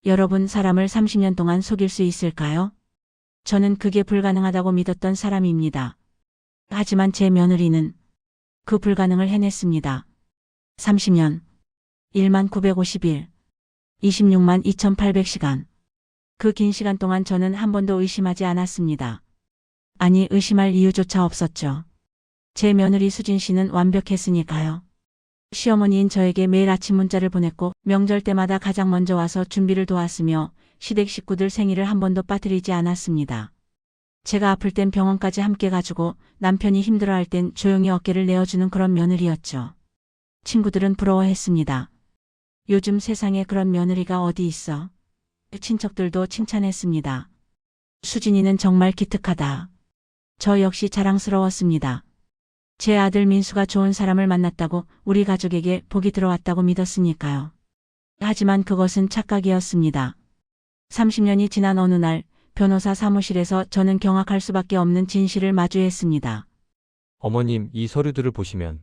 여러분, 사람을 30년 동안 속일 수 있을까요? 저는 그게 불가능하다고 믿었던 사람입니다. 하지만 제 며느리는 그 불가능을 해냈습니다. 30년, 1만 950일, 26만 2800시간. 그 긴 시간 동안 저는 한 번도 의심하지 않았습니다. 아니, 의심할 이유조차 없었죠. 제 며느리 수진 씨는 완벽했으니까요. 시어머니인 저에게 매일 아침 문자를 보냈고 명절 때마다 가장 먼저 와서 준비를 도왔으며 시댁 식구들 생일을 한 번도 빠뜨리지 않았습니다. 제가 아플 땐 병원까지 함께 가주고 남편이 힘들어할 땐 조용히 어깨를 내어주는 그런 며느리였죠. 친구들은 부러워했습니다. 요즘 세상에 그런 며느리가 어디 있어? 친척들도 칭찬했습니다. 수진이는 정말 기특하다. 저 역시 자랑스러웠습니다. 제 아들 민수가 좋은 사람을 만났다고 우리 가족에게 복이 들어왔다고 믿었으니까요. 하지만 그것은 착각이었습니다. 30년이 지난 어느 날 변호사 사무실에서 저는 경악할 수밖에 없는 진실을 마주했습니다. 어머님, 이 서류들을 보시면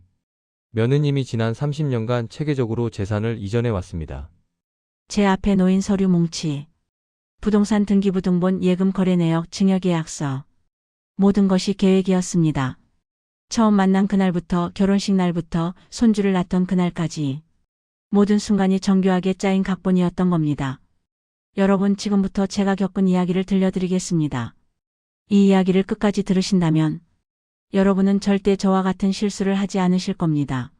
며느님이 지난 30년간 체계적으로 재산을 이전해 왔습니다. 제 앞에 놓인 서류 뭉치. 부동산 등기부등본, 예금 거래 내역, 증여계약서. 모든 것이 계획이었습니다. 처음 만난 그날부터 결혼식 날부터 손주를 낳던 그날까지 모든 순간이 정교하게 짜인 각본이었던 겁니다. 여러분, 지금부터 제가 겪은 이야기를 들려드리겠습니다. 이 이야기를 끝까지 들으신다면 여러분은 절대 저와 같은 실수를 하지 않으실 겁니다.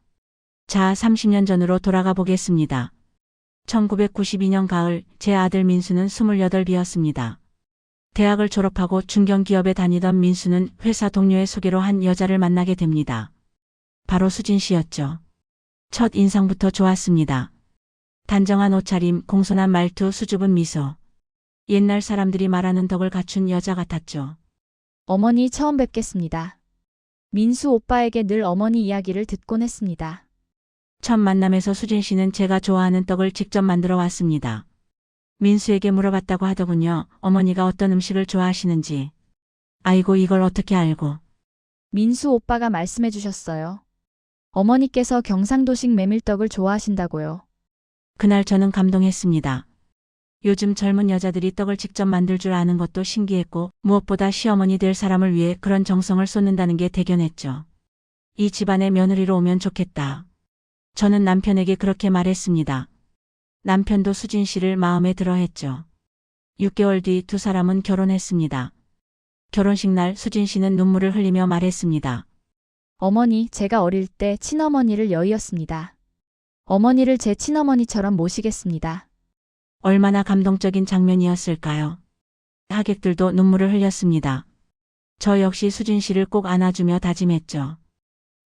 자, 30년 전으로 돌아가 보겠습니다. 1992년 가을, 제 아들 민수는 28이었습니다. 대학을 졸업하고 중견기업에 다니던 민수는 회사 동료의 소개로 한 여자를 만나게 됩니다. 바로 수진 씨였죠. 첫 인상부터 좋았습니다. 단정한 옷차림, 공손한 말투, 수줍은 미소. 옛날 사람들이 말하는 덕을 갖춘 여자 같았죠. 어머니 처음 뵙겠습니다. 민수 오빠에게 늘 어머니 이야기를 듣곤 했습니다. 첫 만남에서 수진 씨는 제가 좋아하는 떡을 직접 만들어 왔습니다. 민수에게 물어봤다고 하더군요. 어머니가 어떤 음식을 좋아하시는지. 아이고, 이걸 어떻게 알고. 민수 오빠가 말씀해 주셨어요. 어머니께서 경상도식 메밀떡을 좋아하신다고요. 그날 저는 감동했습니다. 요즘 젊은 여자들이 떡을 직접 만들 줄 아는 것도 신기했고 무엇보다 시어머니 될 사람을 위해 그런 정성을 쏟는다는 게 대견했죠. 이 집안의 며느리로 오면 좋겠다. 저는 남편에게 그렇게 말했습니다. 남편도 수진 씨를 마음에 들어 했죠. 6개월 뒤 두 사람은 결혼했습니다. 결혼식 날 수진 씨는 눈물을 흘리며 말했습니다. 어머니, 제가 어릴 때 친어머니를 여의었습니다. 어머니를 제 친어머니처럼 모시겠습니다. 얼마나 감동적인 장면이었을까요? 하객들도 눈물을 흘렸습니다. 저 역시 수진 씨를 꼭 안아주며 다짐했죠.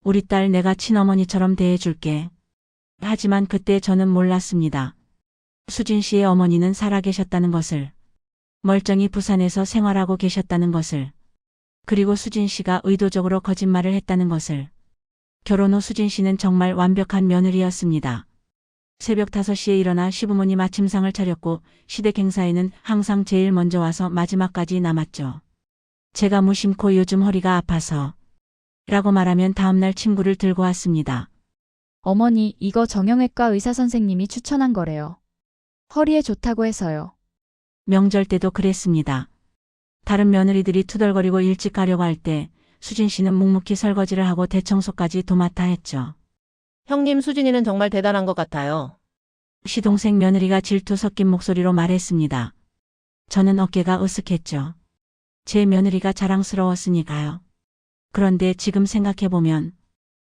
우리 딸 내가 친어머니처럼 대해줄게. 하지만 그때 저는 몰랐습니다. 수진 씨의 어머니는 살아계셨다는 것을. 멀쩡히 부산에서 생활하고 계셨다는 것을. 그리고 수진 씨가 의도적으로 거짓말을 했다는 것을. 결혼 후 수진 씨는 정말 완벽한 며느리였습니다. 새벽 5시에 일어나 시부모님 아침상을 차렸고 시댁 행사에는 항상 제일 먼저 와서 마지막까지 남았죠. 제가 무심코 요즘 허리가 아파서 라고 말하면 다음날 친구를 들고 왔습니다. 어머니, 이거 정형외과 의사 선생님이 추천한 거래요. 허리에 좋다고 해서요. 명절 때도 그랬습니다. 다른 며느리들이 투덜거리고 일찍 가려고 할 때 수진 씨는 묵묵히 설거지를 하고 대청소까지 도맡아 했죠. 형님, 수진이는 정말 대단한 것 같아요. 시동생 며느리가 질투 섞인 목소리로 말했습니다. 저는 어깨가 으쓱했죠. 제 며느리가 자랑스러웠으니까요. 그런데 지금 생각해보면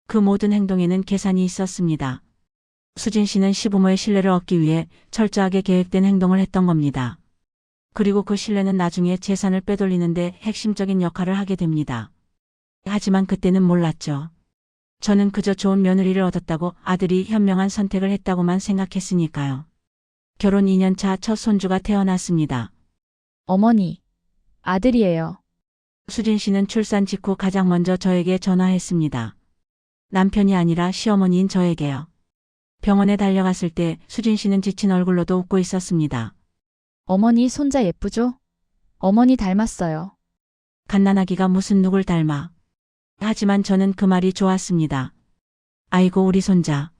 그 모든 행동에는 계산이 있었습니다. 수진 씨는 시부모의 신뢰를 얻기 위해 철저하게 계획된 행동을 했던 겁니다. 그리고 그 신뢰는 나중에 재산을 빼돌리는데 핵심적인 역할을 하게 됩니다. 하지만 그때는 몰랐죠. 저는 그저 좋은 며느리를 얻었다고, 아들이 현명한 선택을 했다고만 생각했으니까요. 결혼 2년차 첫 손주가 태어났습니다. 어머니, 아들이에요. 수진 씨는 출산 직후 가장 먼저 저에게 전화했습니다. 남편이 아니라 시어머니인 저에게요. 병원에 달려갔을 때 수진 씨는 지친 얼굴로도 웃고 있었습니다. 어머니 손자 예쁘죠? 어머니 닮았어요. 갓난아기가 무슨 누굴 닮아. 하지만 저는 그 말이 좋았습니다. 아이고, 우리 손자.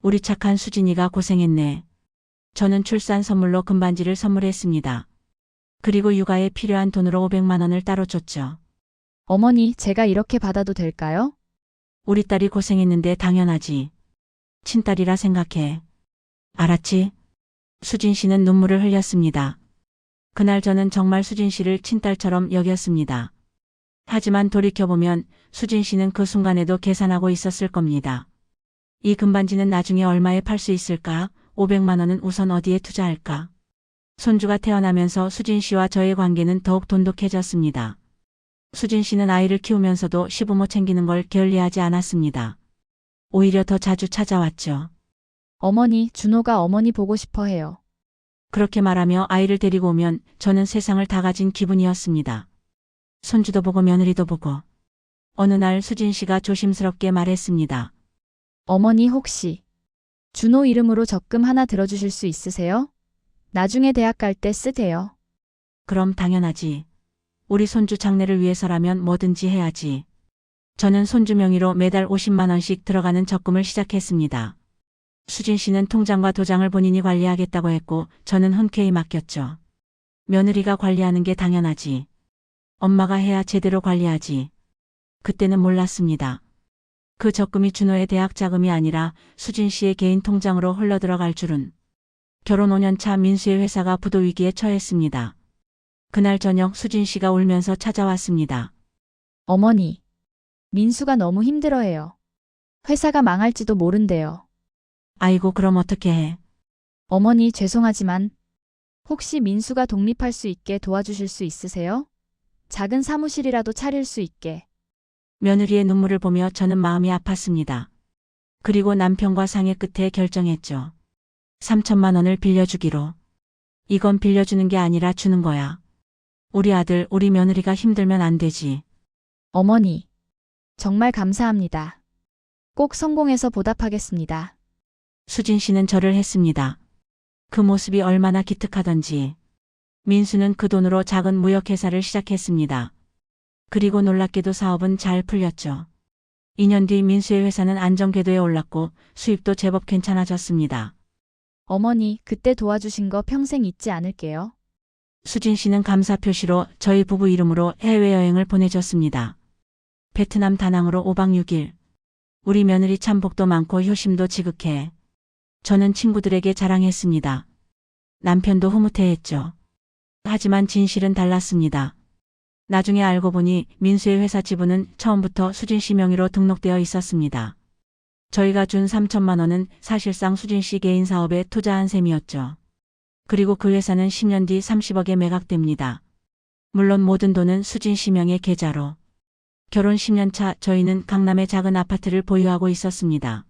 우리 착한 수진이가 고생했네. 저는 출산 선물로 금반지를 선물했습니다. 그리고 육아에 필요한 돈으로 500만 원을 따로 줬죠. 어머니, 제가 이렇게 받아도 될까요? 우리 딸이 고생했는데 당연하지. 친딸이라 생각해. 알았지? 수진 씨는 눈물을 흘렸습니다. 그날 저는 정말 수진 씨를 친딸처럼 여겼습니다. 하지만 돌이켜보면 수진 씨는 그 순간에도 계산하고 있었을 겁니다. 이 금반지는 나중에 얼마에 팔 수 있을까? 500만 원은 우선 어디에 투자할까? 손주가 태어나면서 수진 씨와 저의 관계는 더욱 돈독해졌습니다. 수진 씨는 아이를 키우면서도 시부모 챙기는 걸 게을리하지 않았습니다. 오히려 더 자주 찾아왔죠. 어머니, 준호가 어머니 보고 싶어 해요. 그렇게 말하며 아이를 데리고 오면 저는 세상을 다 가진 기분이었습니다. 손주도 보고 며느리도 보고. 어느 날 수진 씨가 조심스럽게 말했습니다. 어머니 혹시 준호 이름으로 적금 하나 들어주실 수 있으세요? 나중에 대학 갈 때 쓰세요. 그럼 당연하지. 우리 손주 장래를 위해서라면 뭐든지 해야지. 저는 손주 명의로 매달 50만 원씩 들어가는 적금을 시작했습니다. 수진 씨는 통장과 도장을 본인이 관리하겠다고 했고 저는 흔쾌히 맡겼죠. 며느리가 관리하는 게 당연하지. 엄마가 해야 제대로 관리하지. 그때는 몰랐습니다. 그 적금이 준호의 대학 자금이 아니라 수진 씨의 개인 통장으로 흘러들어갈 줄은. 결혼 5년 차 민수의 회사가 부도 위기에 처했습니다. 그날 저녁 수진 씨가 울면서 찾아왔습니다. 어머니, 민수가 너무 힘들어해요. 회사가 망할지도 모른대요. 아이고 그럼 어떻게 해. 어머니 죄송하지만 혹시 민수가 독립할 수 있게 도와주실 수 있으세요? 작은 사무실이라도 차릴 수 있게. 며느리의 눈물을 보며 저는 마음이 아팠습니다. 그리고 남편과 상의 끝에 결정했죠. 3천만 원을 빌려주기로. 이건 빌려주는 게 아니라 주는 거야. 우리 아들, 우리 며느리가 힘들면 안 되지. 어머니, 정말 감사합니다. 꼭 성공해서 보답하겠습니다. 수진 씨는 절을 했습니다. 그 모습이 얼마나 기특하던지. 민수는 그 돈으로 작은 무역회사를 시작했습니다. 그리고 놀랍게도 사업은 잘 풀렸죠. 2년 뒤 민수의 회사는 안정궤도에 올랐고 수입도 제법 괜찮아졌습니다. 어머니, 그때 도와주신 거 평생 잊지 않을게요. 수진 씨는 감사 표시로 저희 부부 이름으로 해외여행을 보내줬습니다. 베트남 다낭으로 5박 6일. 우리 며느리 참 복도 많고 효심도 지극해. 저는 친구들에게 자랑했습니다. 남편도 흐뭇해했죠. 하지만 진실은 달랐습니다. 나중에 알고 보니 민수의 회사 지분은 처음부터 수진 씨 명의로 등록되어 있었습니다. 저희가 준 3천만 원은 사실상 수진 씨 개인 사업에 투자한 셈이었죠. 그리고 그 회사는 10년 뒤 30억에 매각됩니다. 물론 모든 돈은 수진 씨 명의 계좌로. 결혼 10년 차 저희는 강남의 작은 아파트를 보유하고 있었습니다.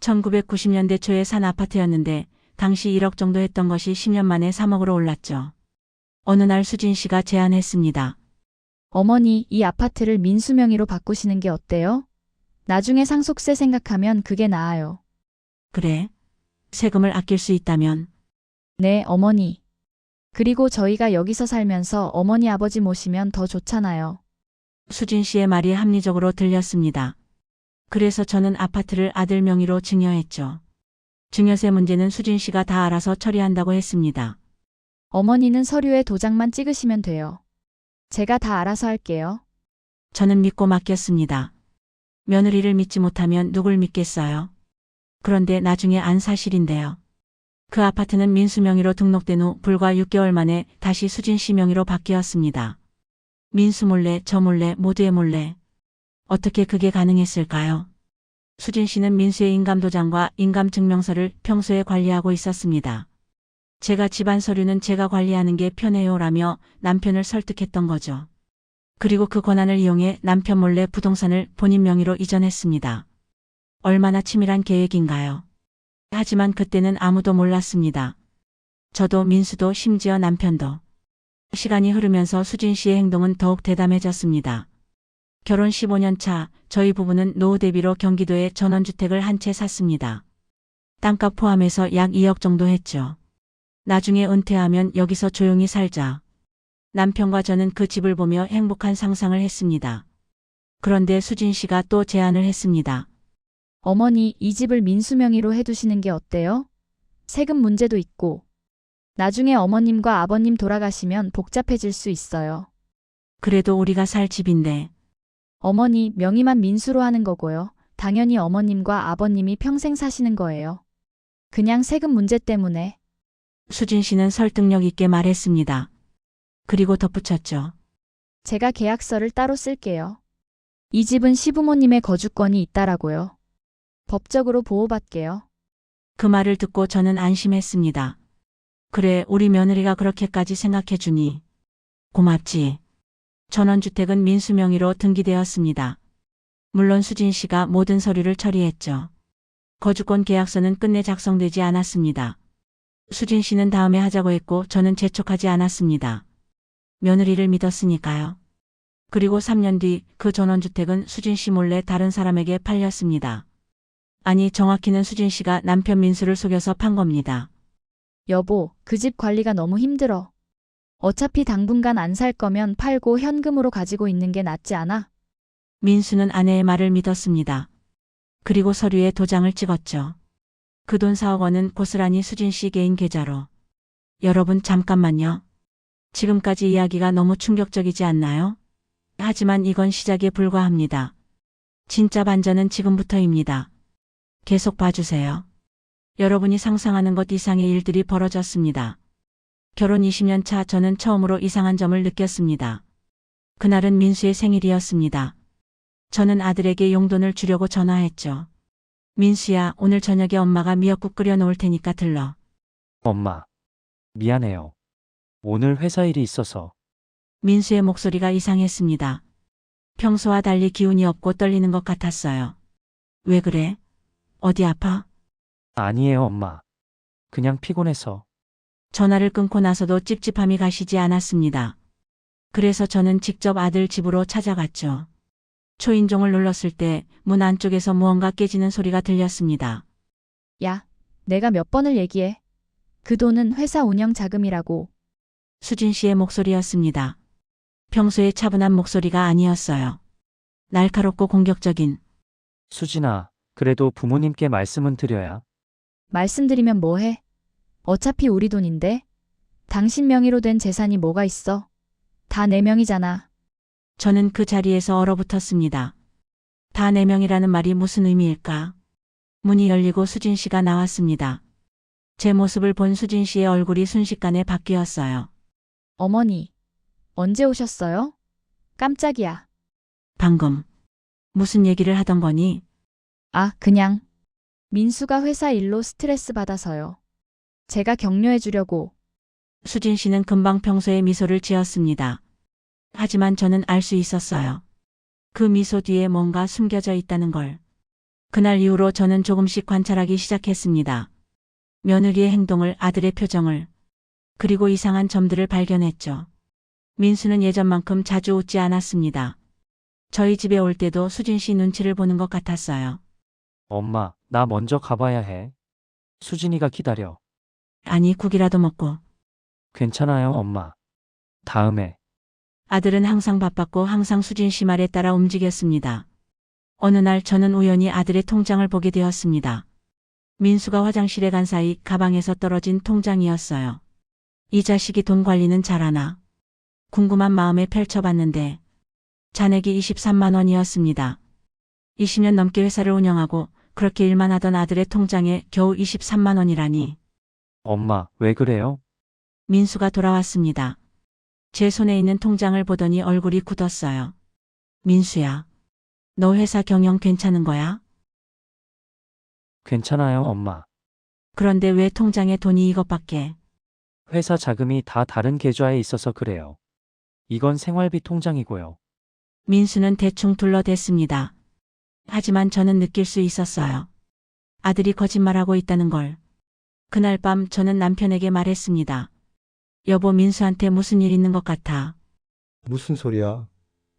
1990년대 초에 산 아파트였는데 당시 1억 정도 했던 것이 10년 만에 3억으로 올랐죠. 어느 날 수진 씨가 제안했습니다. 어머니, 이 아파트를 민수 명의로 바꾸시는 게 어때요? 나중에 상속세 생각하면 그게 나아요. 그래? 세금을 아낄 수 있다면. 네, 어머니. 그리고 저희가 여기서 살면서 어머니 아버지 모시면 더 좋잖아요. 수진 씨의 말이 합리적으로 들렸습니다. 그래서 저는 아파트를 아들 명의로 증여했죠. 증여세 문제는 수진 씨가 다 알아서 처리한다고 했습니다. 어머니는 서류에 도장만 찍으시면 돼요. 제가 다 알아서 할게요. 저는 믿고 맡겼습니다. 며느리를 믿지 못하면 누굴 믿겠어요? 그런데 나중에 안 사실인데요. 그 아파트는 민수 명의로 등록된 후 불과 6개월 만에 다시 수진 씨 명의로 바뀌었습니다. 민수 몰래, 저 몰래, 모두의 몰래. 어떻게 그게 가능했을까요? 수진 씨는 민수의 인감도장과 인감증명서를 평소에 관리하고 있었습니다. 제가 집안 서류는 제가 관리하는 게 편해요라며 남편을 설득했던 거죠. 그리고 그 권한을 이용해 남편 몰래 부동산을 본인 명의로 이전했습니다. 얼마나 치밀한 계획인가요? 하지만 그때는 아무도 몰랐습니다. 저도 민수도 심지어 남편도. 시간이 흐르면서 수진 씨의 행동은 더욱 대담해졌습니다. 결혼 15년 차 저희 부부는 노후 대비로 경기도에 전원주택을 한 채 샀습니다. 땅값 포함해서 약 2억 정도 했죠. 나중에 은퇴하면 여기서 조용히 살자. 남편과 저는 그 집을 보며 행복한 상상을 했습니다. 그런데 수진 씨가 또 제안을 했습니다. 어머니, 이 집을 민수 명의로 해두시는 게 어때요? 세금 문제도 있고, 나중에 어머님과 아버님 돌아가시면 복잡해질 수 있어요. 그래도 우리가 살 집인데. 어머니 명의만 민수로 하는 거고요. 당연히 어머님과 아버님이 평생 사시는 거예요. 그냥 세금 문제 때문에. 수진 씨는 설득력 있게 말했습니다. 그리고 덧붙였죠. 제가 계약서를 따로 쓸게요. 이 집은 시부모님의 거주권이 있다라고요. 법적으로 보호받게요. 그 말을 듣고 저는 안심했습니다. 그래, 우리 며느리가 그렇게까지 생각해주니. 고맙지. 전원주택은 민수 명의로 등기되었습니다. 물론 수진 씨가 모든 서류를 처리했죠. 거주권 계약서는 끝내 작성되지 않았습니다. 수진 씨는 다음에 하자고 했고 저는 재촉하지 않았습니다. 며느리를 믿었으니까요. 그리고 3년 뒤 그 전원주택은 수진 씨 몰래 다른 사람에게 팔렸습니다. 아니, 정확히는 수진 씨가 남편 민수를 속여서 판 겁니다. 여보, 그 집 관리가 너무 힘들어. 어차피 당분간 안 살 거면 팔고 현금으로 가지고 있는 게 낫지 않아? 민수는 아내의 말을 믿었습니다. 그리고 서류에 도장을 찍었죠. 그 돈 4억 원은 고스란히 수진 씨 개인 계좌로. 여러분, 잠깐만요. 지금까지 이야기가 너무 충격적이지 않나요? 하지만 이건 시작에 불과합니다. 진짜 반전은 지금부터입니다. 계속 봐주세요. 여러분이 상상하는 것 이상의 일들이 벌어졌습니다. 결혼 20년 차 저는 처음으로 이상한 점을 느꼈습니다. 그날은 민수의 생일이었습니다. 저는 아들에게 용돈을 주려고 전화했죠. 민수야, 오늘 저녁에 엄마가 미역국 끓여 놓을 테니까 들러. 엄마, 미안해요. 오늘 회사 일이 있어서. 민수의 목소리가 이상했습니다. 평소와 달리 기운이 없고 떨리는 것 같았어요. 왜 그래? 어디 아파? 아니에요, 엄마. 그냥 피곤해서. 전화를 끊고 나서도 찝찝함이 가시지 않았습니다. 그래서 저는 직접 아들 집으로 찾아갔죠. 초인종을 눌렀을 때 문 안쪽에서 무언가 깨지는 소리가 들렸습니다. 야, 내가 몇 번을 얘기해. 그 돈은 회사 운영 자금이라고. 수진 씨의 목소리였습니다. 평소의 차분한 목소리가 아니었어요. 날카롭고 공격적인. 수진아, 그래도 부모님께 말씀은 드려야. 말씀드리면 뭐해? 어차피 우리 돈인데? 당신 명의로 된 재산이 뭐가 있어? 다 내 명이잖아. 저는 그 자리에서 얼어붙었습니다. 다 내 명이라는 말이 무슨 의미일까? 문이 열리고 수진 씨가 나왔습니다. 제 모습을 본 수진 씨의 얼굴이 순식간에 바뀌었어요. 어머니, 언제 오셨어요? 깜짝이야. 방금. 무슨 얘기를 하던 거니? 아, 그냥. 민수가 회사 일로 스트레스 받아서요. 제가 격려해 주려고. 수진 씨는 금방 평소에 미소를 지었습니다. 하지만 저는 알 수 있었어요. 그 미소 뒤에 뭔가 숨겨져 있다는 걸. 그날 이후로 저는 조금씩 관찰하기 시작했습니다. 며느리의 행동을, 아들의 표정을, 그리고 이상한 점들을 발견했죠. 민수는 예전만큼 자주 웃지 않았습니다. 저희 집에 올 때도 수진 씨 눈치를 보는 것 같았어요. 엄마, 나 먼저 가봐야 해. 수진이가 기다려. 아니, 국이라도 먹고. 괜찮아요, 엄마. 다음에. 아들은 항상 바빴고 항상 수진 씨 말에 따라 움직였습니다. 어느 날 저는 우연히 아들의 통장을 보게 되었습니다. 민수가 화장실에 간 사이 가방에서 떨어진 통장이었어요. 이 자식이 돈 관리는 잘하나? 궁금한 마음에 펼쳐봤는데 잔액이 23만 원이었습니다. 20년 넘게 회사를 운영하고 그렇게 일만 하던 아들의 통장에 겨우 23만 원이라니. 엄마, 왜 그래요? 민수가 돌아왔습니다. 제 손에 있는 통장을 보더니 얼굴이 굳었어요. 민수야, 너 회사 경영 괜찮은 거야? 괜찮아요, 엄마. 그런데 왜 통장에 돈이 이것밖에? 회사 자금이 다 다른 계좌에 있어서 그래요. 이건 생활비 통장이고요. 민수는 대충 둘러댔습니다. 하지만 저는 느낄 수 있었어요. 아들이 거짓말하고 있다는 걸. 그날 밤 저는 남편에게 말했습니다. 여보, 민수한테 무슨 일 있는 것 같아. 무슨 소리야?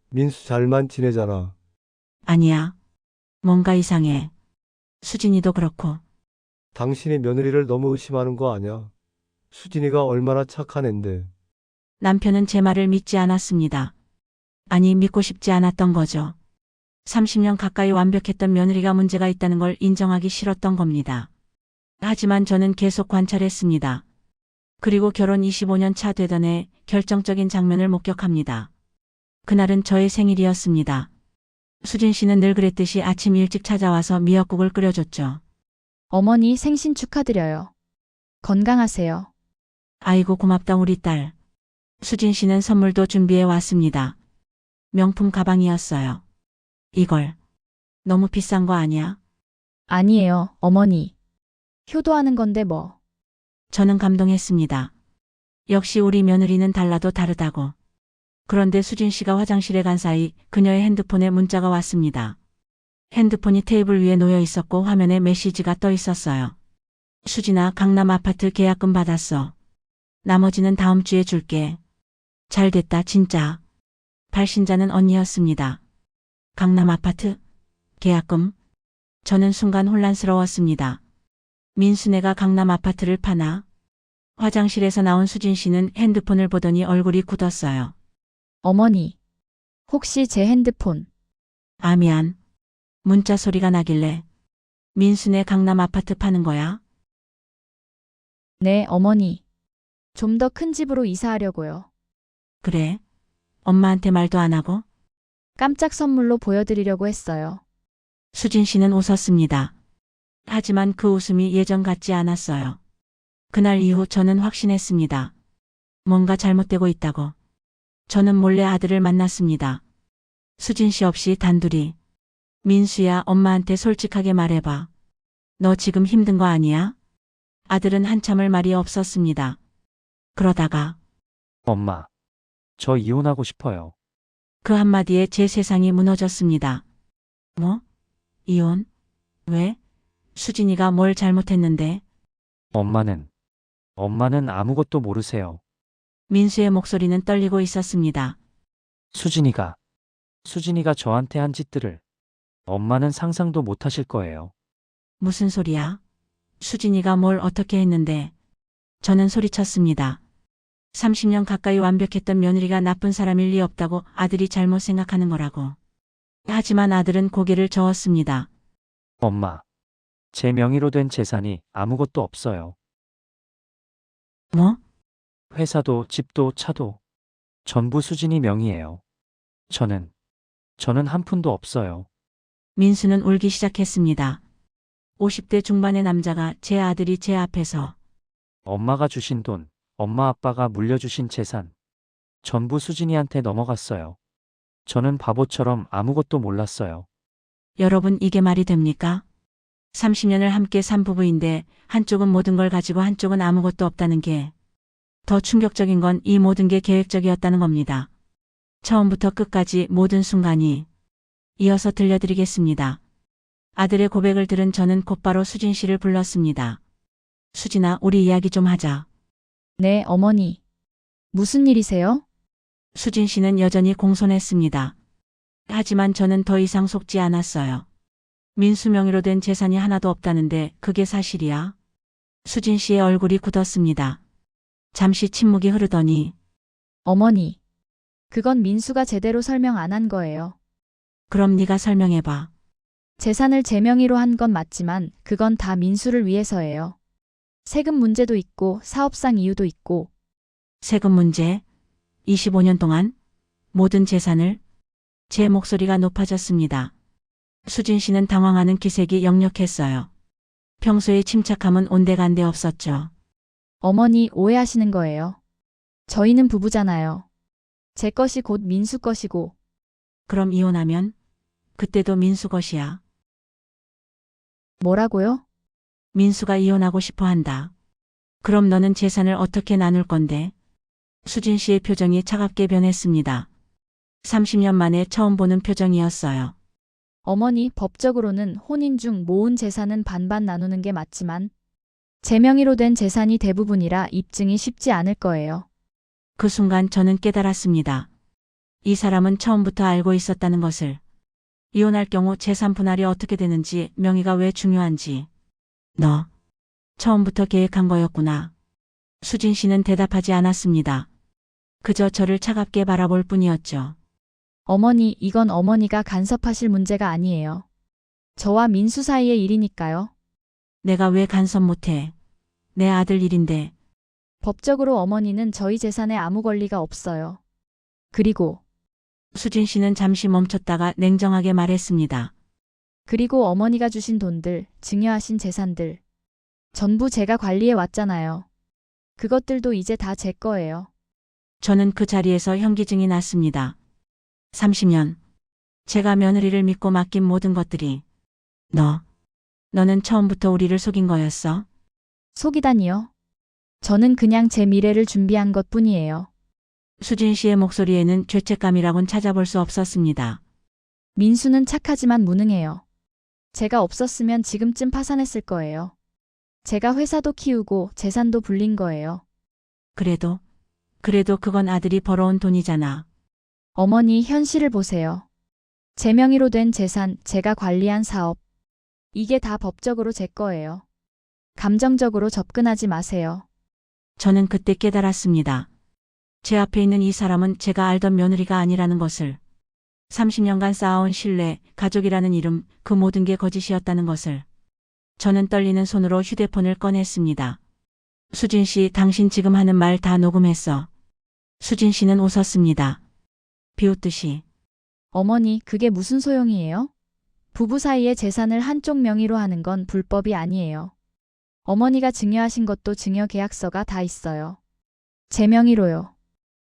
민수 잘만 지내잖아. 아니야. 뭔가 이상해. 수진이도 그렇고. 당신이 며느리를 너무 의심하는 거 아니야? 수진이가 얼마나 착한 앤데. 남편은 제 말을 믿지 않았습니다. 아니, 믿고 싶지 않았던 거죠. 30년 가까이 완벽했던 며느리가 문제가 있다는 걸 인정하기 싫었던 겁니다. 하지만 저는 계속 관찰했습니다. 그리고 결혼 25년 차 되던 해 결정적인 장면을 목격합니다. 그날은 저의 생일이었습니다. 수진 씨는 늘 그랬듯이 아침 일찍 찾아와서 미역국을 끓여줬죠. 어머니 생신 축하드려요. 건강하세요. 아이고 고맙다 우리 딸. 수진 씨는 선물도 준비해 왔습니다. 명품 가방이었어요. 이걸 너무 비싼 거 아니야? 아니에요, 어머니. 효도하는 건데 뭐. 저는 감동했습니다. 역시 우리 며느리는 달라도 다르다고. 그런데 수진 씨가 화장실에 간 사이 그녀의 핸드폰에 문자가 왔습니다. 핸드폰이 테이블 위에 놓여 있었고 화면에 메시지가 떠 있었어요. 수진아, 강남 아파트 계약금 받았어. 나머지는 다음 주에 줄게. 잘 됐다, 진짜. 발신자는 언니였습니다. 강남 아파트? 계약금? 저는 순간 혼란스러웠습니다. 민수네가 강남 아파트를 파나? 화장실에서 나온 수진 씨는 핸드폰을 보더니 얼굴이 굳었어요. 어머니. 혹시 제 핸드폰. 아, 미안. 문자 소리가 나길래. 민수네 강남 아파트 파는 거야? 네, 어머니. 좀 더 큰 집으로 이사하려고요. 그래? 엄마한테 말도 안 하고? 깜짝 선물로 보여드리려고 했어요. 수진 씨는 웃었습니다. 하지만 그 웃음이 예전 같지 않았어요. 그날 이후 저는 확신했습니다. 뭔가 잘못되고 있다고. 저는 몰래 아들을 만났습니다. 수진 씨 없이 단둘이. 민수야, 엄마한테 솔직하게 말해봐. 너 지금 힘든 거 아니야? 아들은 한참을 말이 없었습니다. 그러다가 엄마. 저 이혼하고 싶어요. 그 한마디에 제 세상이 무너졌습니다. 뭐? 이혼? 왜? 수진이가 뭘 잘못했는데? 엄마는 아무것도 모르세요. 민수의 목소리는 떨리고 있었습니다. 수진이가 저한테 한 짓들을 엄마는 상상도 못 하실 거예요. 무슨 소리야? 수진이가 뭘 어떻게 했는데? 저는 소리쳤습니다. 30년 가까이 완벽했던 며느리가 나쁜 사람일 리 없다고 아들이 잘못 생각하는 거라고. 하지만 아들은 고개를 저었습니다. 엄마. 제 명의로 된 재산이 아무것도 없어요. 뭐? 회사도 집도 차도 전부 수진이 명의예요. 저는 한 푼도 없어요. 민수는 울기 시작했습니다. 50대 중반의 남자가 제 아들이 제 앞에서 엄마가 주신 돈, 엄마 아빠가 물려주신 재산 전부 수진이한테 넘어갔어요. 저는 바보처럼 아무것도 몰랐어요. 여러분 이게 말이 됩니까? 30년을 함께 산 부부인데 한쪽은 모든 걸 가지고 한쪽은 아무것도 없다는 게 더 충격적인 건 이 모든 게 계획적이었다는 겁니다. 처음부터 끝까지 모든 순간이 이어서 들려드리겠습니다. 아들의 고백을 들은 저는 곧바로 수진 씨를 불렀습니다. 수진아, 우리 이야기 좀 하자. 네, 어머니. 무슨 일이세요? 수진 씨는 여전히 공손했습니다. 하지만 저는 더 이상 속지 않았어요. 민수 명의로 된 재산이 하나도 없다는데 그게 사실이야? 수진 씨의 얼굴이 굳었습니다. 잠시 침묵이 흐르더니 어머니. 그건 민수가 제대로 설명 안 한 거예요. 그럼 네가 설명해봐. 재산을 제 명의로 한 건 맞지만 그건 다 민수를 위해서예요. 세금 문제도 있고 사업상 이유도 있고. 세금 문제? 25년 동안 모든 재산을? 제 목소리가 높아졌습니다. 수진 씨는 당황하는 기색이 역력했어요. 평소의 침착함은 온데간데 없었죠. 어머니 오해하시는 거예요. 저희는 부부잖아요. 제 것이 곧 민수 것이고. 그럼 이혼하면? 그때도 민수 것이야. 뭐라고요? 민수가 이혼하고 싶어 한다. 그럼 너는 재산을 어떻게 나눌 건데? 수진 씨의 표정이 차갑게 변했습니다. 30년 만에 처음 보는 표정이었어요. 어머니, 법적으로는 혼인 중 모은 재산은 반반 나누는 게 맞지만 제 명의로 된 재산이 대부분이라 입증이 쉽지 않을 거예요. 그 순간 저는 깨달았습니다. 이 사람은 처음부터 알고 있었다는 것을. 이혼할 경우 재산 분할이 어떻게 되는지, 명의가 왜 중요한지. 너 처음부터 계획한 거였구나. 수진 씨는 대답하지 않았습니다. 그저 저를 차갑게 바라볼 뿐이었죠. 어머니, 이건 어머니가 간섭하실 문제가 아니에요. 저와 민수 사이의 일이니까요. 내가 왜 간섭 못해? 내 아들 일인데. 법적으로 어머니는 저희 재산에 아무 권리가 없어요. 그리고 수진 씨는 잠시 멈췄다가 냉정하게 말했습니다. 어머니가 주신 돈들, 증여하신 재산들. 전부 제가 관리해 왔잖아요. 그것들도 이제 다 제 거예요. 저는 그 자리에서 현기증이 났습니다. 30년. 제가 며느리를 믿고 맡긴 모든 것들이. 너는 처음부터 우리를 속인 거였어? 속이다니요. 저는 그냥 제 미래를 준비한 것 뿐이에요. 수진 씨의 목소리에는 죄책감이라곤 찾아볼 수 없었습니다. 민수는 착하지만 무능해요. 제가 없었으면 지금쯤 파산했을 거예요. 제가 회사도 키우고 재산도 불린 거예요. 그래도 그건 아들이 벌어온 돈이잖아. 어머니 현실을 보세요. 제 명의로 된 재산, 제가 관리한 사업. 이게 다 법적으로 제 거예요. 감정적으로 접근하지 마세요. 저는 그때 깨달았습니다. 제 앞에 있는 이 사람은 제가 알던 며느리가 아니라는 것을. 30년간 쌓아온 신뢰, 가족이라는 이름, 그 모든 게 거짓이었다는 것을. 저는 떨리는 손으로 휴대폰을 꺼냈습니다. 수진 씨, 당신 지금 하는 말 다 녹음했어. 수진 씨는 웃었습니다. 비웃듯이. 어머니, 그게 무슨 소용이에요? 부부 사이의 재산을 한쪽 명의로 하는 건 불법이 아니에요. 어머니가 증여하신 것도 증여 계약서가 다 있어요. 제 명의로요.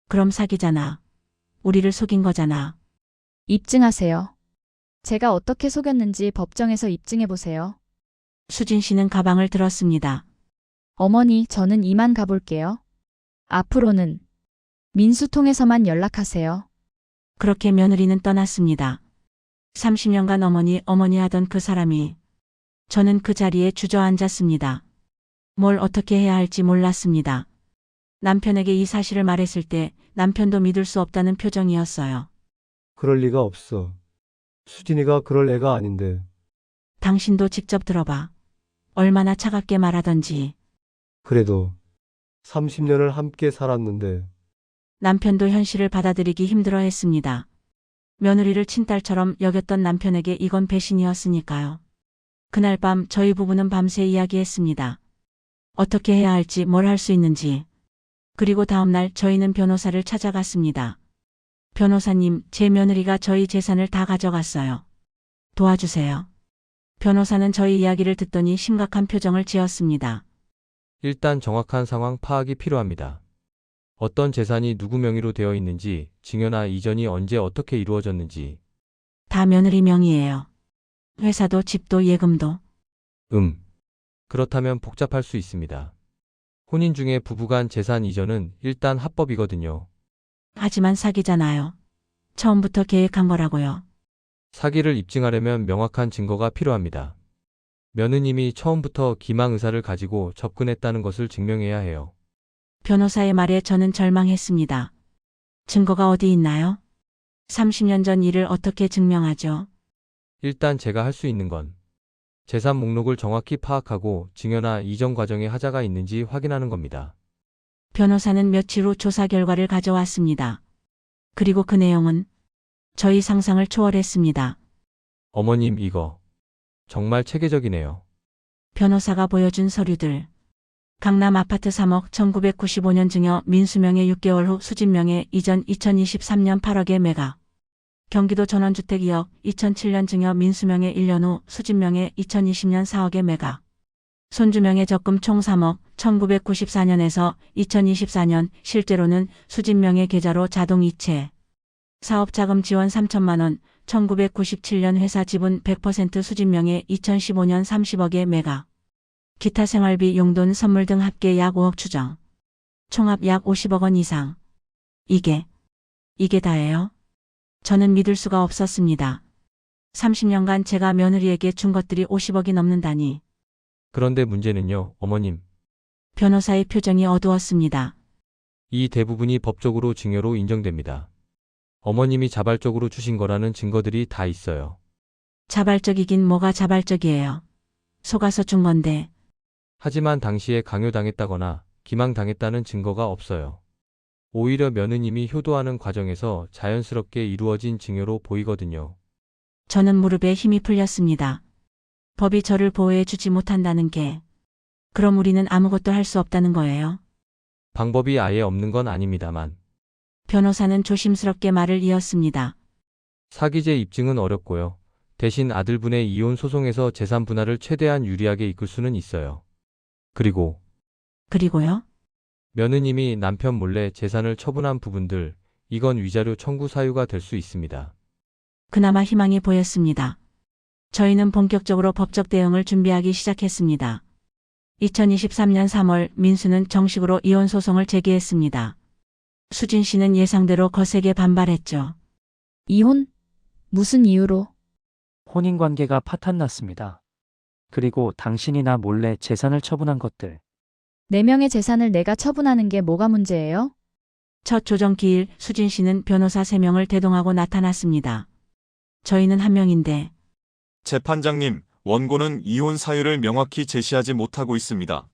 그럼 사기잖아. 우리를 속인 거잖아. 입증하세요. 제가 어떻게 속였는지 법정에서 입증해 보세요. 수진 씨는 가방을 들었습니다. 어머니, 저는 이만 가볼게요. 앞으로는 민수 통해서만 연락하세요. 그렇게 며느리는 떠났습니다. 30년간 어머니 하던 그 사람이. 저는 그 자리에 주저앉았습니다. 뭘 어떻게 해야 할지 몰랐습니다. 남편에게 이 사실을 말했을 때 남편도 믿을 수 없다는 표정이었어요. 그럴 리가 없어. 수진이가 그럴 애가 아닌데. 당신도 직접 들어봐. 얼마나 차갑게 말하던지. 그래도 30년을 함께 살았는데. 남편도 현실을 받아들이기 힘들어했습니다. 며느리를 친딸처럼 여겼던 남편에게 이건 배신이었으니까요. 그날 밤 저희 부부는 밤새 이야기했습니다. 어떻게 해야 할지, 뭘 할 수 있는지. 그리고 다음날 저희는 변호사를 찾아갔습니다. 변호사님, 제 며느리가 저희 재산을 다 가져갔어요. 도와주세요. 변호사는 저희 이야기를 듣더니 심각한 표정을 지었습니다. 일단 정확한 상황 파악이 필요합니다. 어떤 재산이 누구 명의로 되어 있는지, 증여나 이전이 언제 어떻게 이루어졌는지. 다 며느리 명의예요. 회사도 집도 예금도. 그렇다면 복잡할 수 있습니다. 혼인 중에 부부간 재산 이전은 일단 합법이거든요. 하지만 사기잖아요. 처음부터 계획한 거라고요. 사기를 입증하려면 명확한 증거가 필요합니다. 며느님이 처음부터 기망 의사를 가지고 접근했다는 것을 증명해야 해요. 변호사의 말에 저는 절망했습니다. 증거가 어디 있나요? 30년 전 일을 어떻게 증명하죠? 일단 제가 할 수 있는 건 재산 목록을 정확히 파악하고 증여나 이전 과정에 하자가 있는지 확인하는 겁니다. 변호사는 며칠 후 조사 결과를 가져왔습니다. 그리고 그 내용은 저희 상상을 초월했습니다. 어머님, 이거 정말 체계적이네요. 변호사가 보여준 서류들. 강남 아파트 3억 1995년 증여 민수명의 6개월 후 수진명의 이전 2023년 8억의 매각. 경기도 전원주택 2억 2007년 증여 민수명의 1년 후 수진명의 2020년 4억의 매각. 손주명의 적금 총 3억 1994년에서 2024년 실제로는 수진명의 계좌로 자동 이체. 사업자금 지원 3천만 원 1997년 회사 지분 100% 수진명의 2015년 30억의 매각. 기타 생활비 용돈 선물 등 합계 약 5억 추정. 총합 약 50억 원 이상. 이게 다예요? 저는 믿을 수가 없었습니다. 30년간 제가 며느리에게 준 것들이 50억이 넘는다니. 그런데 문제는요, 어머님. 변호사의 표정이 어두웠습니다. 이 대부분이 법적으로 증여로 인정됩니다. 어머님이 자발적으로 주신 거라는 증거들이 다 있어요. 자발적이긴 뭐가 자발적이에요. 속아서 준 건데. 하지만 당시에 강요당했다거나 기망당했다는 증거가 없어요. 오히려 며느님이 효도하는 과정에서 자연스럽게 이루어진 증여로 보이거든요. 저는 무릎에 힘이 풀렸습니다. 법이 저를 보호해 주지 못한다는 게, 그럼 우리는 아무것도 할 수 없다는 거예요. 방법이 아예 없는 건 아닙니다만, 변호사는 조심스럽게 말을 이었습니다. 사기죄 입증은 어렵고요. 대신 아들분의 이혼 소송에서 재산 분할을 최대한 유리하게 이끌 수는 있어요. 그리고 그리고요? 며느님이 남편 몰래 재산을 처분한 부분들, 이건 위자료 청구 사유가 될 수 있습니다. 그나마 희망이 보였습니다. 저희는 본격적으로 법적 대응을 준비하기 시작했습니다. 2023년 3월 민수는 정식으로 이혼 소송을 제기했습니다. 수진 씨는 예상대로 거세게 반발했죠. 이혼? 무슨 이유로? 혼인 관계가 파탄났습니다. 그리고 당신이 나 몰래 재산을 처분한 것들. 4명의 재산을 내가 처분하는 게 뭐가 문제예요? 첫 조정 기일 수진 씨는 변호사 3명을 대동하고 나타났습니다. 저희는 한 명인데 재판장님, 원고는 이혼 사유를 명확히 제시하지 못하고 있습니다.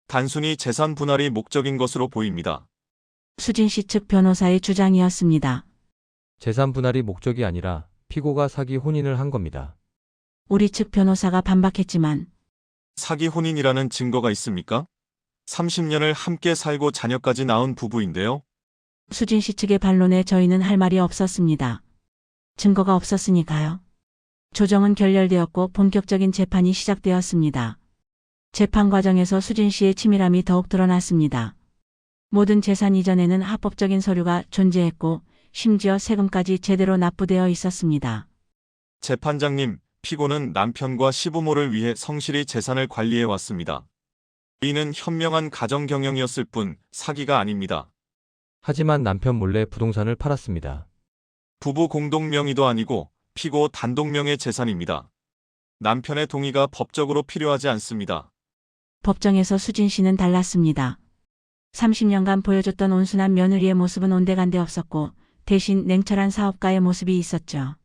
단순히 재산 분할이 목적인 것으로 보입니다. 수진 씨 측 변호사의 주장이었습니다. 재산 분할이 목적이 아니라 피고가 사기 혼인을 한 겁니다. 우리 측 변호사가 반박했지만 사기 혼인이라는 증거가 있습니까? 30년을 함께 살고 자녀까지 낳은 부부인데요. 수진 씨 측의 반론에 저희는 할 말이 없었습니다. 증거가 없었으니까요. 조정은 결렬되었고 본격적인 재판이 시작되었습니다. 재판 과정에서 수진 씨의 치밀함이 더욱 드러났습니다. 모든 재산 이전에는 합법적인 서류가 존재했고 심지어 세금까지 제대로 납부되어 있었습니다. 재판장님, 피고는 남편과 시부모를 위해 성실히 재산을 관리해 왔습니다. 이는 현명한 가정 경영이었을 뿐 사기가 아닙니다. 하지만 남편 몰래 부동산을 팔았습니다. 부부 공동 명의도 아니고 피고 단독 명의 재산입니다. 남편의 동의가 법적으로 필요하지 않습니다. 법정에서 수진 씨는 달랐습니다. 30년간 보여줬던 온순한 며느리의 모습은 온데간데 없었고 대신 냉철한 사업가의 모습이 있었죠.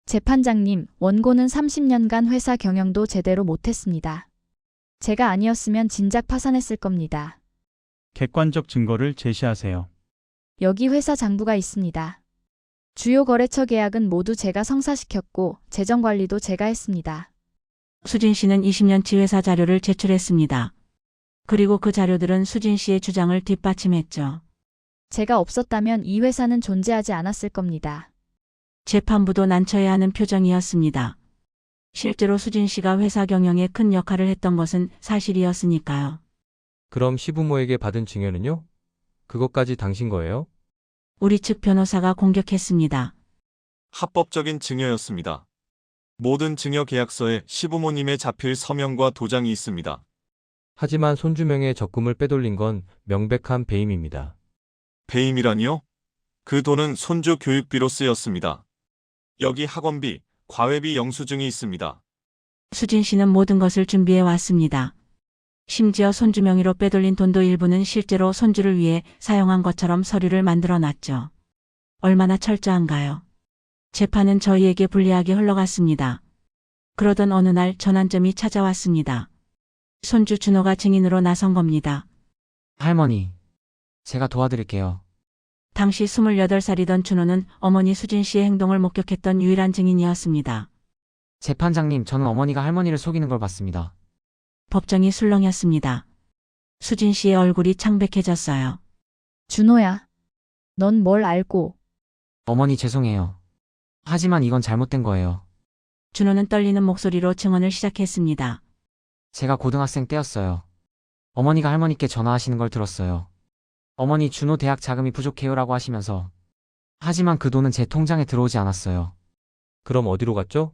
재판장님, 원고는 30년간 회사 경영도 제대로 못했습니다. 제가 아니었으면 진작 파산했을 겁니다. 객관적 증거를 제시하세요. 여기 회사 장부가 있습니다. 주요 거래처 계약은 모두 제가 성사시켰고 재정 관리도 제가 했습니다. 수진 씨는 20년치 회사 자료를 제출했습니다. 그리고 그 자료들은 수진 씨의 주장을 뒷받침했죠. 제가 없었다면 이 회사는 존재하지 않았을 겁니다. 재판부도 난처해야 하는 표정이었습니다. 실제로 수진 씨가 회사 경영에 큰 역할을 했던 것은 사실이었으니까요. 그럼 시부모에게 받은 증여는요? 그것까지 당신 거예요? 우리 측 변호사가 공격했습니다. 합법적인 증여였습니다. 모든 증여 계약서에 시부모님의 자필 서명과 도장이 있습니다. 하지만 손주명의 적금을 빼돌린 건 명백한 배임입니다. 배임이라니요? 그 돈은 손주 교육비로 쓰였습니다. 여기 학원비, 과외비 영수증이 있습니다. 수진 씨는 모든 것을 준비해 왔습니다. 심지어 손주 명의로 빼돌린 돈도 일부는 실제로 손주를 위해 사용한 것처럼 서류를 만들어 놨죠. 얼마나 철저한가요? 재판은 저희에게 불리하게 흘러갔습니다. 그러던 어느 날 전환점이 찾아왔습니다. 손주 준호가 증인으로 나선 겁니다. 할머니, 제가 도와드릴게요. 당시 28살이던 준호는 어머니 수진 씨의 행동을 목격했던 유일한 증인이었습니다. 재판장님, 저는 어머니가 할머니를 속이는 걸 봤습니다. 법정이 술렁였습니다. 수진 씨의 얼굴이 창백해졌어요. 준호야, 넌 뭘 알고? 어머니 죄송해요. 하지만 이건 잘못된 거예요. 준호는 떨리는 목소리로 증언을 시작했습니다. 제가 고등학생 때였어요. 어머니가 할머니께 전화하시는 걸 들었어요. 어머니 준호 대학 자금이 부족해요라고 하시면서. 하지만 그 돈은 제 통장에 들어오지 않았어요. 그럼 어디로 갔죠?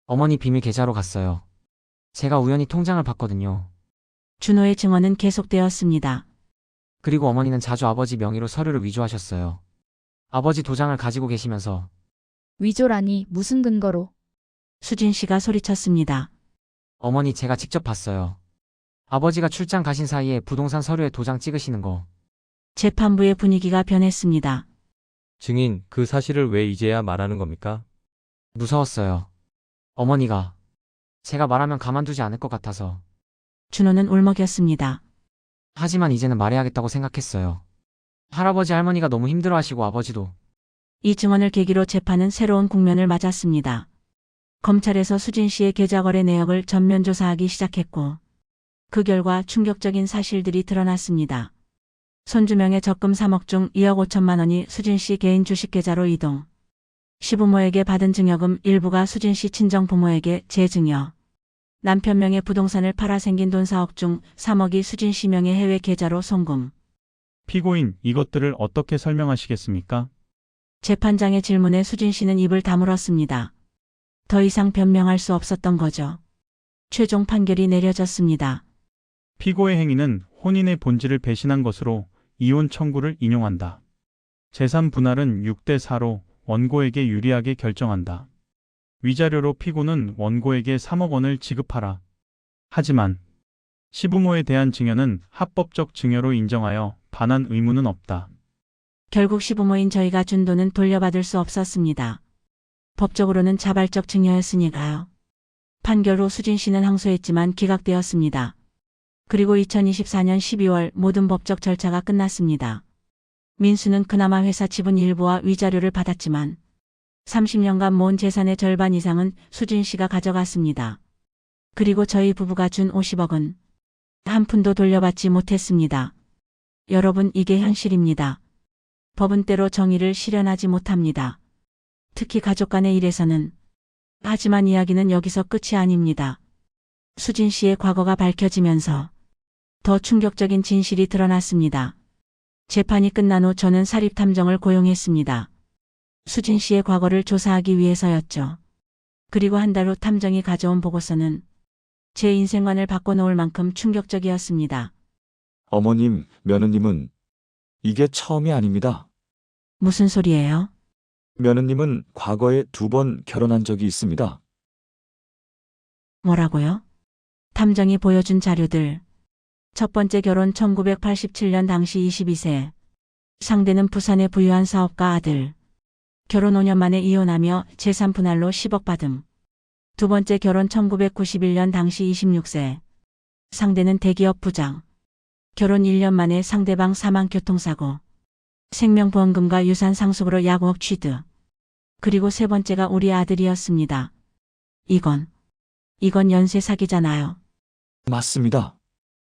어머니 비밀 계좌로 갔어요. 제가 우연히 통장을 봤거든요. 준호의 증언은 계속되었습니다. 그리고 어머니는 자주 아버지 명의로 서류를 위조하셨어요. 아버지 도장을 가지고 계시면서. 위조라니 무슨 근거로? 수진 씨가 소리쳤습니다. 어머니 제가 직접 봤어요. 아버지가 출장 가신 사이에 부동산 서류에 도장 찍으시는 거. 재판부의 분위기가 변했습니다. 증인, 그 사실을 왜 이제야 말하는 겁니까? 무서웠어요. 어머니가. 제가 말하면 가만두지 않을 것 같아서. 준호는 울먹였습니다. 하지만 이제는 말해야겠다고 생각했어요. 할아버지 할머니가 너무 힘들어하시고 아버지도. 이 증언을 계기로 재판은 새로운 국면을 맞았습니다. 검찰에서 수진 씨의 계좌 거래 내역을 전면 조사하기 시작했고, 그 결과 충격적인 사실들이 드러났습니다. 손주명의 적금 3억 중 2억 5천만 원이 수진 씨 개인 주식 계좌로 이동. 시부모에게 받은 증여금 일부가 수진 씨 친정 부모에게 재증여. 남편 명의 부동산을 팔아 생긴 돈 4억 중 3억이 수진 씨 명의 해외 계좌로 송금. 피고인, 이것들을 어떻게 설명하시겠습니까? 재판장의 질문에 수진 씨는 입을 다물었습니다. 더 이상 변명할 수 없었던 거죠. 최종 판결이 내려졌습니다. 피고의 행위는 혼인의 본질을 배신한 것으로 이혼 청구를 인용한다. 재산 분할은 6대 4로 원고에게 유리하게 결정한다. 위자료로 피고는 원고에게 3억 원을 지급하라. 하지만 시부모에 대한 증여는 합법적 증여로 인정하여 반환 의무는 없다. 결국 시부모인 저희가 준 돈은 돌려받을 수 없었습니다. 법적으로는 자발적 증여였으니까요. 판결 후 수진 씨는 항소했지만 기각되었습니다. 그리고 2024년 12월 모든 법적 절차가 끝났습니다. 민수는 그나마 회사 지분 일부와 위자료를 받았지만 30년간 모은 재산의 절반 이상은 수진 씨가 가져갔습니다. 그리고 저희 부부가 준 50억은 한 푼도 돌려받지 못했습니다. 여러분, 이게 현실입니다. 법은 때로 정의를 실현하지 못합니다. 특히 가족 간의 일에서는. 하지만 이야기는 여기서 끝이 아닙니다. 수진 씨의 과거가 밝혀지면서 더 충격적인 진실이 드러났습니다. 재판이 끝난 후 저는 사립탐정을 고용했습니다. 수진 씨의 과거를 조사하기 위해서였죠. 그리고 한 달 후 탐정이 가져온 보고서는 제 인생관을 바꿔놓을 만큼 충격적이었습니다. 어머님, 며느님은 이게 처음이 아닙니다. 무슨 소리예요? 며느님은 과거에 2번 결혼한 적이 있습니다. 뭐라고요? 탐정이 보여준 자료들. 첫 번째 결혼 1987년 당시 22세. 상대는 부산의 부유한 사업가 아들. 결혼 5년 만에 이혼하며 재산 분할로 10억 받음. 두 번째 결혼 1991년 당시 26세. 상대는 대기업 부장. 결혼 1년 만에 상대방 사망 교통사고. 생명보험금과 유산 상속으로 약 5억 취득. 그리고 세 번째가 우리 아들이었습니다. 이건 연쇄 사기잖아요. 맞습니다.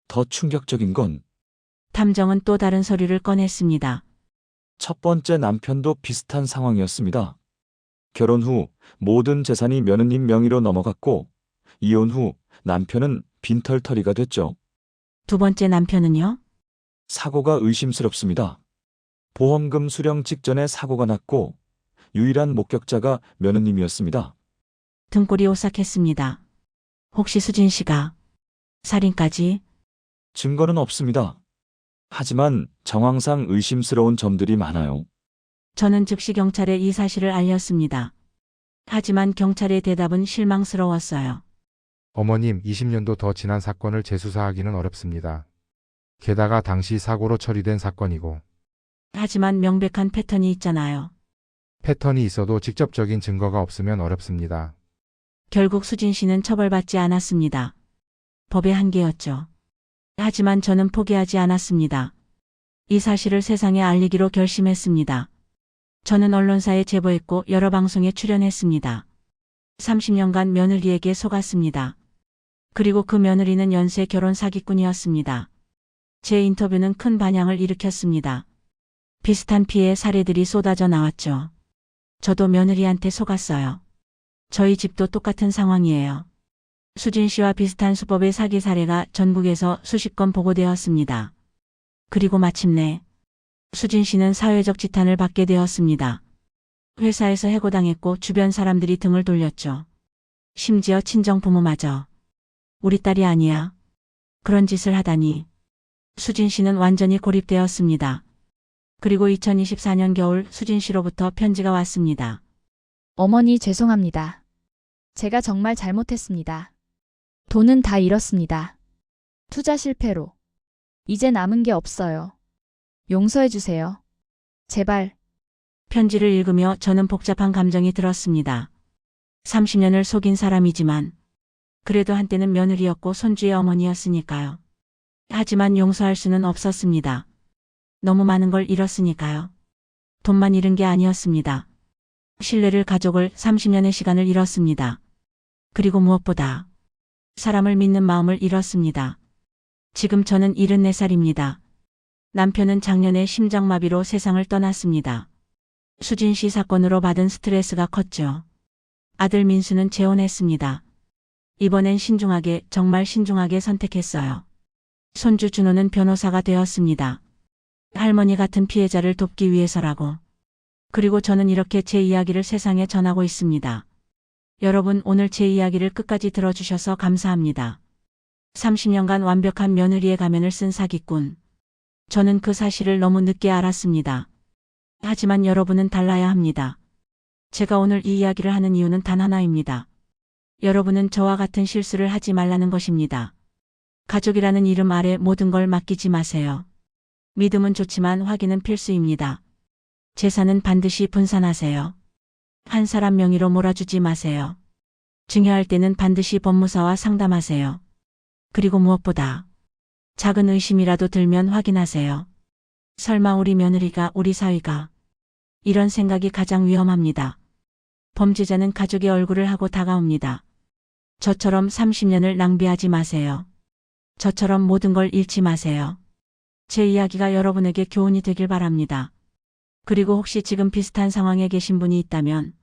더 충격적인 건 탐정은 또 다른 서류를 꺼냈습니다. 첫 번째 남편도 비슷한 상황이었습니다. 결혼 후 모든 재산이 며느님 명의로 넘어갔고 이혼 후 남편은 빈털터리가 됐죠. 두 번째 남편은요? 사고가 의심스럽습니다. 보험금 수령 직전에 사고가 났고 유일한 목격자가 며느님이었습니다. 등골이 오싹했습니다. 혹시 수진 씨가 살인까지? 증거는 없습니다. 하지만 정황상 의심스러운 점들이 많아요. 저는 즉시 경찰에 이 사실을 알렸습니다. 하지만 경찰의 대답은 실망스러웠어요. 어머님, 20년도 더 지난 사건을 재수사하기는 어렵습니다. 게다가 당시 사고로 처리된 사건이고 하지만 명백한 패턴이 있잖아요. 패턴이 있어도 직접적인 증거가 없으면 어렵습니다. 결국 수진 씨는 처벌받지 않았습니다. 법의 한계였죠. 하지만 저는 포기하지 않았습니다. 이 사실을 세상에 알리기로 결심했습니다. 저는 언론사에 제보했고 여러 방송에 출연했습니다. 30년간 며느리에게 속았습니다. 그리고 그 며느리는 연쇄 결혼 사기꾼이었습니다. 제 인터뷰는 큰 반향을 일으켰습니다. 비슷한 피해 사례들이 쏟아져 나왔죠. 저도 며느리한테 속았어요. 저희 집도 똑같은 상황이에요. 수진 씨와 비슷한 수법의 사기 사례가 전국에서 수십 건 보고되었습니다. 그리고 마침내 수진 씨는 사회적 지탄을 받게 되었습니다. 회사에서 해고당했고 주변 사람들이 등을 돌렸죠. 심지어 친정 부모마저. 우리 딸이 아니야. 그런 짓을 하다니. 수진 씨는 완전히 고립되었습니다. 그리고 2024년 겨울 수진 씨로부터 편지가 왔습니다. 어머니 죄송합니다. 제가 정말 잘못했습니다. 돈은 다 잃었습니다. 투자 실패로. 이제 남은 게 없어요. 용서해 주세요. 제발. 편지를 읽으며 저는 복잡한 감정이 들었습니다. 30년을 속인 사람이지만 그래도 한때는 며느리였고 손주의 어머니였으니까요. 하지만 용서할 수는 없었습니다. 너무 많은 걸 잃었으니까요. 돈만 잃은 게 아니었습니다. 신뢰를 가족을 30년의 시간을 잃었습니다. 그리고 무엇보다 사람을 믿는 마음을 잃었습니다. 지금 저는 74살입니다. 남편은 작년에 심장마비로 세상을 떠났습니다. 수진 씨 사건으로 받은 스트레스가 컸죠. 아들 민수는 재혼했습니다. 이번엔 신중하게, 정말 신중하게 선택했어요. 손주 준호는 변호사가 되었습니다. 할머니 같은 피해자를 돕기 위해서라고. 그리고 저는 이렇게 제 이야기를 세상에 전하고 있습니다. 여러분, 오늘 제 이야기를 끝까지 들어주셔서 감사합니다. 30년간 완벽한 며느리의 가면을 쓴 사기꾼. 저는 그 사실을 너무 늦게 알았습니다. 하지만 여러분은 달라야 합니다. 제가 오늘 이 이야기를 하는 이유는 단 하나입니다. 여러분은 저와 같은 실수를 하지 말라는 것입니다. 가족이라는 이름 아래 모든 걸 맡기지 마세요. 믿음은 좋지만 확인은 필수입니다. 재산은 반드시 분산하세요. 한 사람 명의로 몰아주지 마세요. 중요할 때는 반드시 법무사와 상담하세요. 그리고 무엇보다 작은 의심이라도 들면 확인하세요. 설마 우리 며느리가, 우리 사위가. 이런 생각이 가장 위험합니다. 범죄자는 가족의 얼굴을 하고 다가옵니다. 저처럼 30년을 낭비하지 마세요. 저처럼 모든 걸 잃지 마세요. 제 이야기가 여러분에게 교훈이 되길 바랍니다. 그리고 혹시 지금 비슷한 상황에 계신 분이 있다면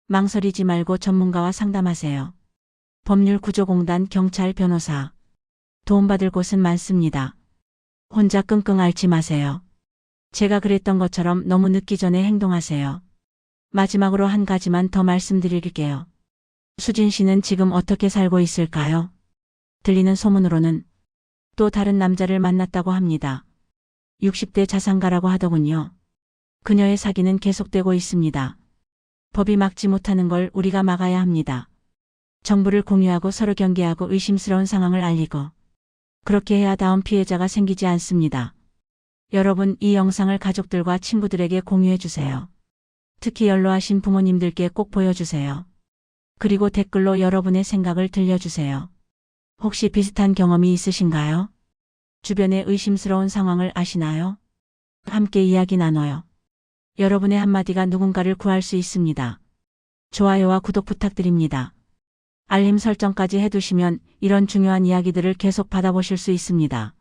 망설이지 말고 전문가와 상담하세요. 법률구조공단, 경찰, 변호사. 도움받을 곳은 많습니다. 혼자 끙끙 앓지 마세요. 제가 그랬던 것처럼 너무 늦기 전에 행동하세요. 마지막으로 한 가지만 더 말씀드릴게요. 수진 씨는 지금 어떻게 살고 있을까요? 들리는 소문으로는 또 다른 남자를 만났다고 합니다. 60대 자산가라고 하더군요. 그녀의 사기는 계속되고 있습니다. 법이 막지 못하는 걸 우리가 막아야 합니다. 정보를 공유하고 서로 경계하고 의심스러운 상황을 알리고 그렇게 해야 다음 피해자가 생기지 않습니다. 여러분, 이 영상을 가족들과 친구들에게 공유해 주세요. 특히 연로하신 부모님들께 꼭 보여주세요. 그리고 댓글로 여러분의 생각을 들려주세요. 혹시 비슷한 경험이 있으신가요? 주변의 의심스러운 상황을 아시나요? 함께 이야기 나눠요. 여러분의 한마디가 누군가를 구할 수 있습니다. 좋아요와 구독 부탁드립니다. 알림 설정까지 해두시면 이런 중요한 이야기들을 계속 받아보실 수 있습니다.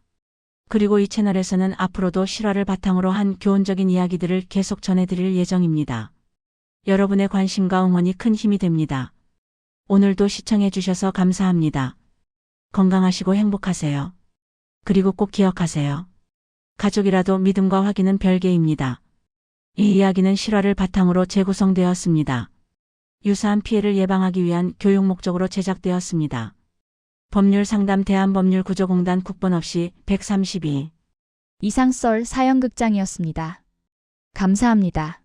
그리고 이 채널에서는 앞으로도 실화를 바탕으로 한 교훈적인 이야기들을 계속 전해드릴 예정입니다. 여러분의 관심과 응원이 큰 힘이 됩니다. 오늘도 시청해주셔서 감사합니다. 건강하시고 행복하세요. 그리고 꼭 기억하세요. 가족이라도 믿음과 확인은 별개입니다. 이 이야기는 실화를 바탕으로 재구성되었습니다. 유사한 피해를 예방하기 위한 교육 목적으로 제작되었습니다. 법률상담 대한법률구조공단 국번 없이 132. 이상썰 사연극장이었습니다. 감사합니다.